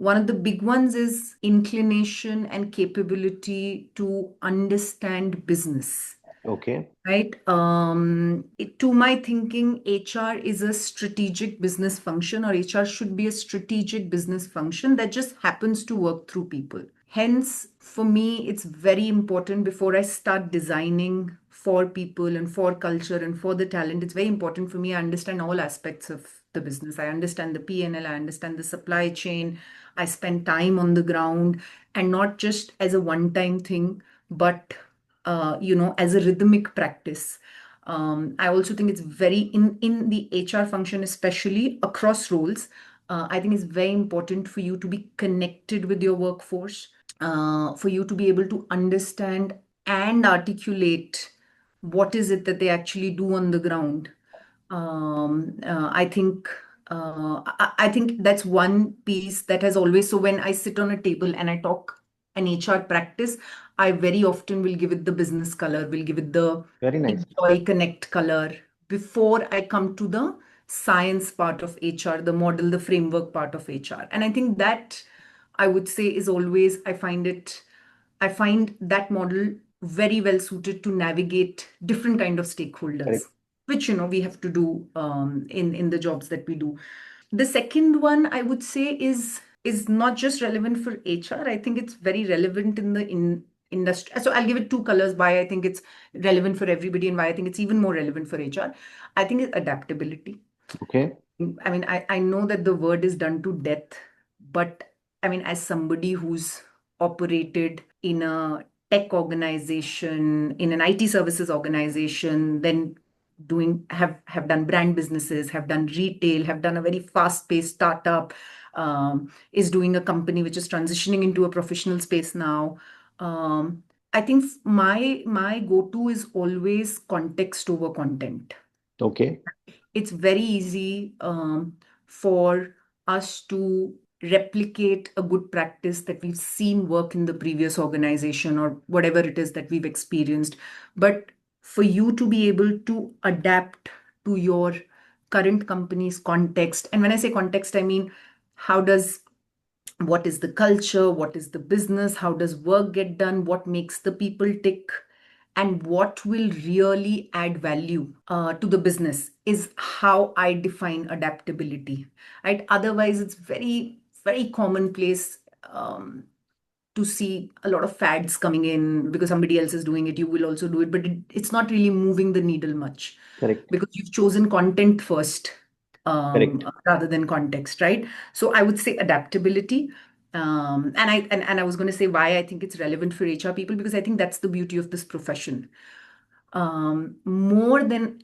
one of the big ones is inclination and capability to understand business. Okay. Right. To my thinking, HR is a strategic business function, or HR should be a strategic business function that just happens to work through people. Hence, for me, it's very important before I start designing for people and for culture and for the talent. It's very important for me. I understand all aspects of the business. I understand the P&L, I understand the supply chain. I spend time on the ground, and not just as a one-time thing, but as a rhythmic practice. I also think it's very in the HR function, especially across roles. I think it's very important for you to be connected with your workforce, for you to be able to understand and articulate what is it that they actually do on the ground. I think that's one piece that has always. So when I sit on a table and I talk an HR practice, I very often will give it the business color, will give it the Very nice. employee connect color before I come to the science part of HR, the model, the framework part of HR. And I think that I would say is always, I find that model very well suited to navigate different kind of stakeholders, Correct. which we have to do in the jobs that we do. The second one I would say is not just relevant for HR. I think it's very relevant in the industry. So I'll give it two colors why I think it's relevant for everybody and why I think it's even more relevant for HR. I think it's adaptability. Okay. I mean, I know that the word is done to death, but I mean, as somebody who's operated in a tech organization, in an IT services organization, then have done brand businesses, have done retail, have done a very fast-paced startup, is doing a company which is transitioning into a professional space now. I think my go-to is always context over content. Okay. It's very easy for us to replicate a good practice that we've seen work in the previous organization or whatever it is that we've experienced. But for you to be able to adapt to your current company's context, and when I say context, I mean what is the culture, what is the business, how does work get done, what makes the people tick, and what will really add value to the business is how I define adaptability. Right? Otherwise, it's very, very commonplace to see a lot of fads coming in because somebody else is doing it. You will also do it, but it's not really moving the needle much. Correct. Because you've chosen content first Correct. rather than context, right? So I would say adaptability. And I was going to say why I think it's relevant for HR people, because I think that's the beauty of this profession. More than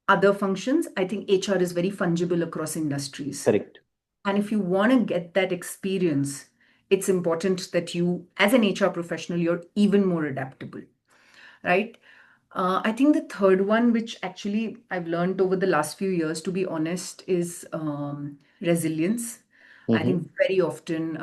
other functions, I think HR is very fungible across industries. Correct. And if you want to get that experience, it's important that you, as an HR professional, you're even more adaptable, right? I think the third one, which actually I've learned over the last few years, to be honest, is resilience. I think very often